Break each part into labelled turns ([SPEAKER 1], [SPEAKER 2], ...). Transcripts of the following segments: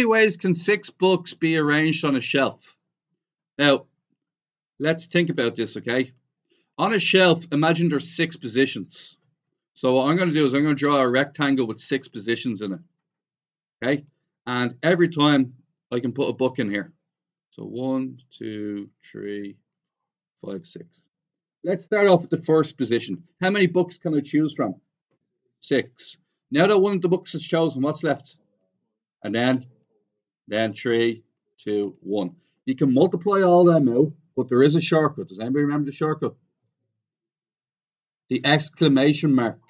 [SPEAKER 1] many ways can 6 books be arranged on a shelf? Now, let's think about this, okay? On a shelf, imagine there's 6 positions. So what I'm going to do is I'm going to draw a rectangle with 6 positions in it, okay? And every time I can put a book in here. So 1, 2, 3, 5, 6. Let's start off with the first position. How many books can I choose from? 6. Now that one of the books is chosen, what's left? And then 3, 2, 1. You can multiply all them out, but there is a shortcut. Does anybody remember the shortcut? The exclamation mark.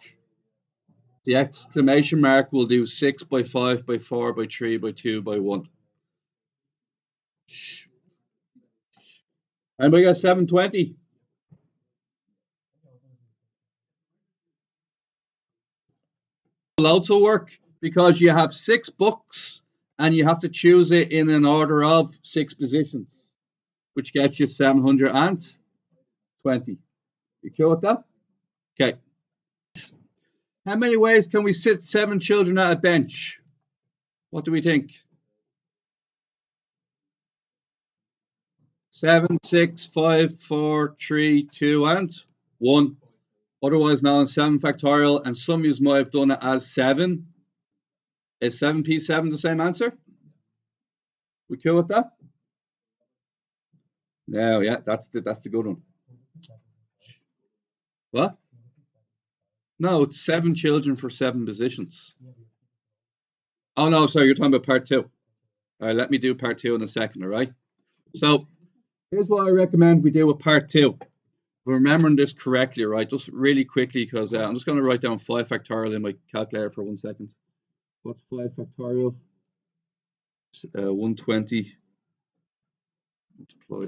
[SPEAKER 1] The exclamation mark will do 6 by 5 by 4 by 3 by 2 by 1. Anybody got 720? Will also work because you have 6 books and you have to choose it in an order of 6 positions, which gets you 720. You cool with that? Okay. How many ways can we sit 7 children at a bench? What do we think? 7, 6, 5, 4, 3, 2, and 1. Otherwise known as 7 factorial, and some of you might have done it as 7. Is 7p7 the same answer? We cool with that? No, yeah, that's the good one. What? No, it's 7 children for 7 positions. Oh no, sorry, you're talking about part 2. All right, let me do part 2 in a second, all right? So here's what I recommend we do with part 2. We're remembering this correctly, right? Just really quickly, because I'm just going to write down 5 factorial in my calculator for 1 second. What's 5 factorial? 120.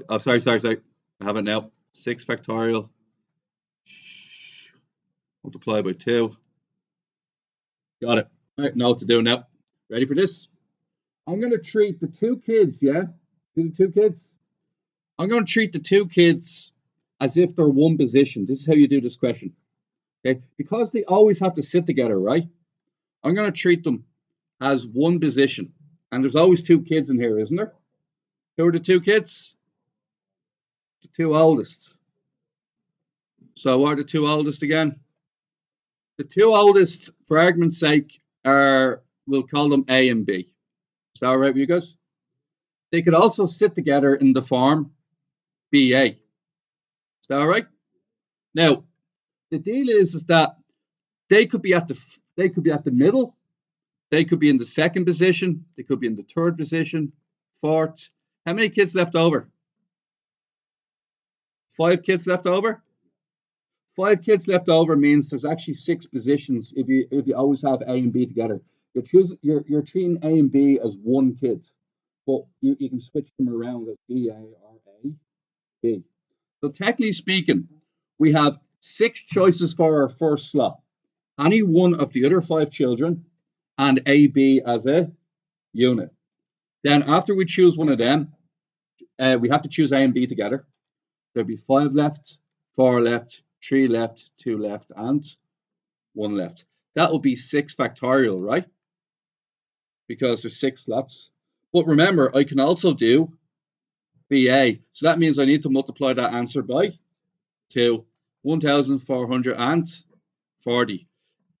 [SPEAKER 1] Oh, sorry. I have it now. 6 factorial. Multiply by 2. Got it. All right, know what to do now. Ready for this? I'm going to treat the 2 kids, yeah? The 2 kids? I'm going to treat the 2 kids as if they're one position. This is how you do this question. Okay? Because they always have to sit together, right? I'm going to treat them as one position. And there's always 2 kids in here, isn't there? Who are the 2 kids? The 2 oldest. So what are the 2 oldest again? The 2 oldest, for argument's sake, we'll call them A and B. Is that all right with you guys? They could also sit together in the form BA. Is that all right? Now, the deal is that they could be at the middle. They could be in the 2nd position. They could be in the 3rd position, 4th. How many kids left over? 5 kids left over? 5 kids left over means there's actually 6 positions if you always have A and B together. You're treating A and B as one kid, but you can switch them around as BA or A, B. So technically speaking, we have 6 choices for our first slot. Any one of the other 5 children and AB as a unit. Then after we choose one of them, we have to choose A and B together. There'll be 5 left, 4 left, 3 left, 2 left, and 1 left. That will be 6 factorial, right? Because there's 6 slots. But remember, I can also do BA. So that means I need to multiply that answer by 2. 1,440.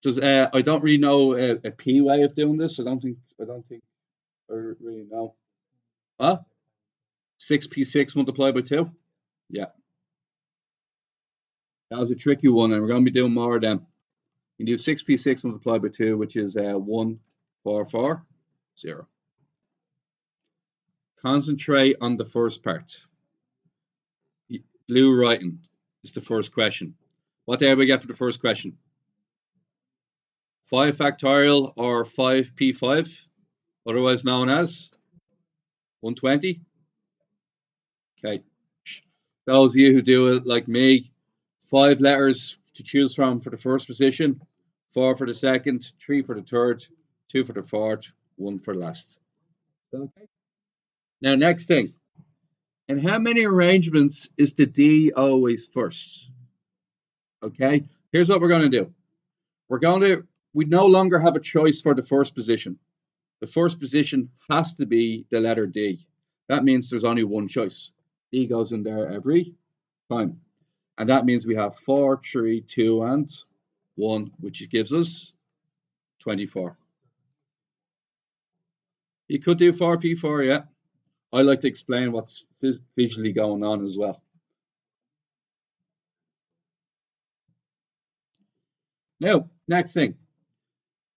[SPEAKER 1] I don't really know a P way of doing this. I don't think I really know. 6p6 multiplied by 2? Yeah. That was a tricky one, and we're going to be doing more of them. You can do 6p6 multiplied by 2, which is 1440. Concentrate on the first part. Blue writing is the first question. What did we get for the first question? 5 factorial or 5p5, otherwise known as 120. Okay. Those of you who do it like me, 5 letters to choose from for the first position, 4 for the second, 3 for the third, 2 for the fourth, 1 for the last. Okay. Now, next thing. In how many arrangements is the D always first? Okay. Here's what we're going to do. We no longer have a choice for the first position. the first position has to be the letter D. That means there's only one choice. D goes in there every time. And that means we have 4, 3, 2, and 1, which gives us 24. You could do 4p4, yeah. I like to explain what's visually going on as well. Now, next thing.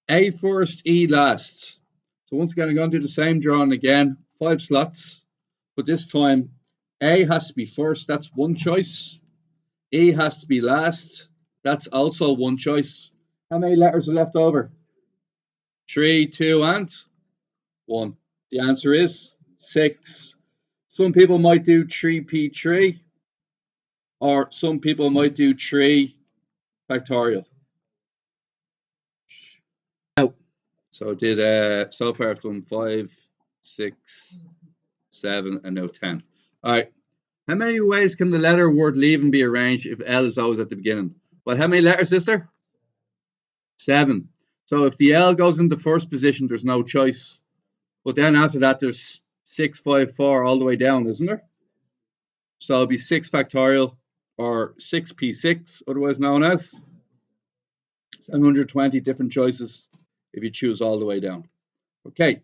[SPEAKER 1] A first, E last. So once again, I'm going to do the same drawing again. 5 slots. But this time, A has to be first. That's one choice. E has to be last. That's also one choice. How many letters are left over? 3, 2, and 1. The answer is 6. Some people might do 3p3, or some people might do 3 factorial. So I did so far I've done 5, 6, 7, and now 10. All right. How many ways can the letter word leaving be arranged if L is always at the beginning? Well, how many letters is there? 7. So if the L goes in the first position, there's no choice. But then after that, there's 6, 5, 4 all the way down, isn't there? So it'll be 6 factorial, or 6p6, otherwise known as 720 different choices if you choose all the way down. Okay,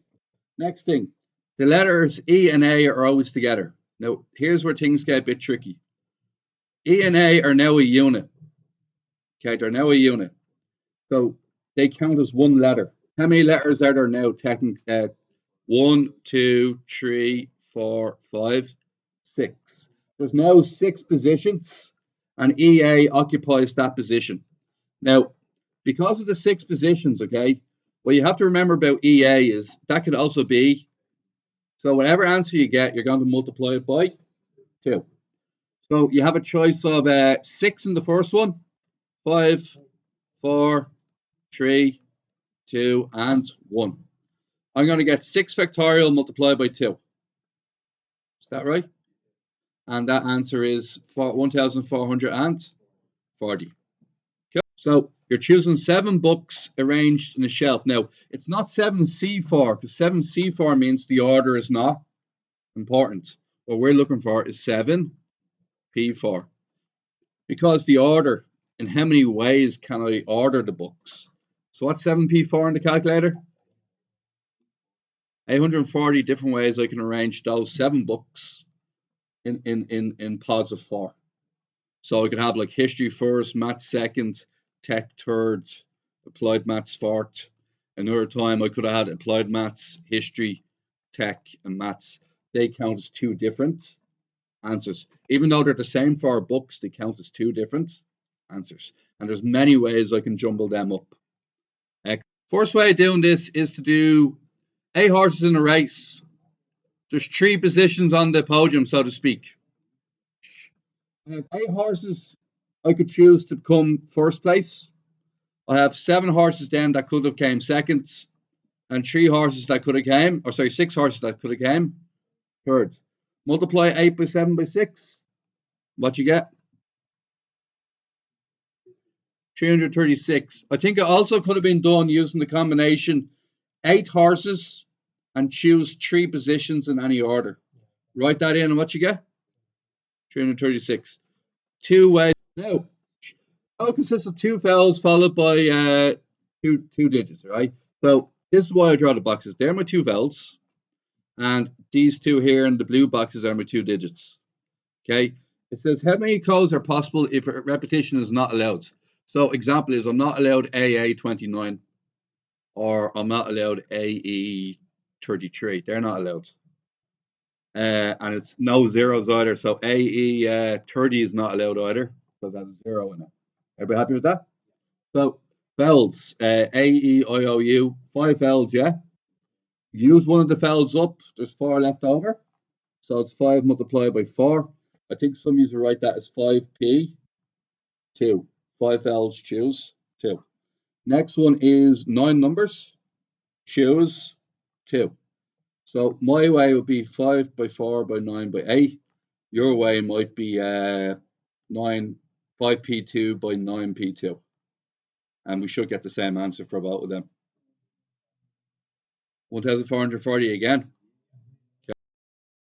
[SPEAKER 1] next thing. The letters E and A are always together. Now, here's where things get a bit tricky. E and A are now a unit. Okay, they're now a unit. So they count as one letter. How many letters are there now? 1, 2, 3, 4, 5, 6. There's now 6 positions, and EA occupies that position. Now, because of the 6 positions, okay, what you have to remember about EA is that could also be, so whatever answer you get, you're going to multiply it by 2. So you have a choice of 6 in the first one, 5, 4, 3, 2, and 1. I'm going to get 6 factorial multiplied by 2. Is that right? And that answer is 1,440. So you're choosing 7 books arranged in a shelf. Now, it's not 7C4, because 7C4 means the order is not important. What we're looking for is 7P4. Because the order, in how many ways can I order the books? So what's 7P4 in the calculator? 840 different ways I can arrange those 7 books in pods of 4. So I could have like history first, maths second, tech third, applied maths fourth. Another time I could have had applied maths, history, tech, and maths. They count as 2 different answers. Even though they're the same 4 books, they count as 2 different answers. And there's many ways I can jumble them up. First way of doing this is to do 8 horses in a race. There's 3 positions on the podium, so to speak. I have 8 horses I could choose to come first place. I have 7 horses then that could have came second, and 3 horses that could have came, 6 horses that could have came third. Multiply 8 by 7 by 6. What you get? 336. I think it also could have been done using the combination 8 horses and choose 3 positions in any order. Write that in and what you get? 336. 2 ways. Now, it consists of 2 vowels followed by two digits, right? So this is why I draw the boxes. They're my 2 vowels, and these 2 here in the blue boxes are my 2 digits. Okay. It says how many codes are possible if a repetition is not allowed. So example is I'm not allowed AA29, or I'm not allowed AE33. They're not allowed. And it's no zeros either. So AE30 is not allowed either because that has a 0 in it. Everybody happy with that? So vowels, A, E, I, O, U, 5 vowels, yeah? Use one of the vowels up. There's 4 left over. So it's 5 multiplied by 4. I think some users write that as 5p, 2. 5 vowels, choose 2. Next one is 9 numbers, choose 2. So my way would be 5 by 4 by 9 by 8. Your way might be 5p2 by 9p2. And we should get the same answer for both of them. 1440 again.